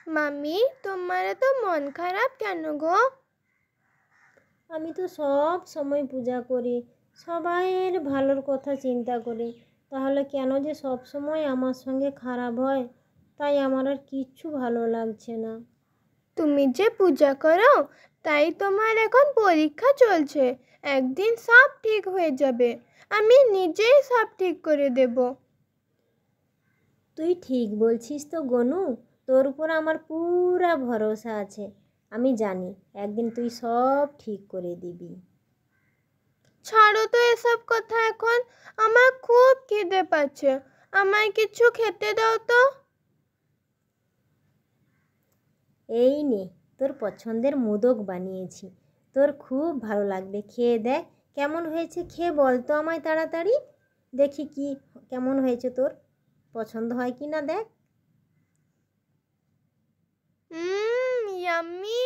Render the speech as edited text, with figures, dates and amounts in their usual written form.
মামি, তোমার তো মন খারাপ কেন গো? আমি তো সব সময় পূজা করি, সবাইয়ের ভালোর কথা চিন্তা করি, তাহলে কেন যে সব সময় আমার সঙ্গে খারাপ হয়, তাই আমার আর কিচ্ছু ভালো লাগছে না। তুমি যে পূজা করো তাই তোমার এখন পরীক্ষা চলছে। একদিন সব ঠিক হয়ে যাবে। আমি নিজেই সব ঠিক করে দেব। তুই ঠিক বলছিস তো গনু, তোর উপর আমার পুরা ভরসা আছে। আমি জানি একদিন তুই সব ঠিক করে দিবি। ছাড়ো তো এসব কথা এখন। আমার খুব খিদে পাচ্ছে। আমায় কিছু খেতে দাও তো। এই নে, তোর পছন্দের মোদক বানিয়েছি, তোর খুব ভালো লাগবে, খেয়ে দেখ। কেমন হয়েছে খেয়ে বল তো আমায় তাড়াতাড়ি, দেখি কি কেমন হয়েছে, তোর পছন্দ হয় কি না দেখ। ইয়াম্মি।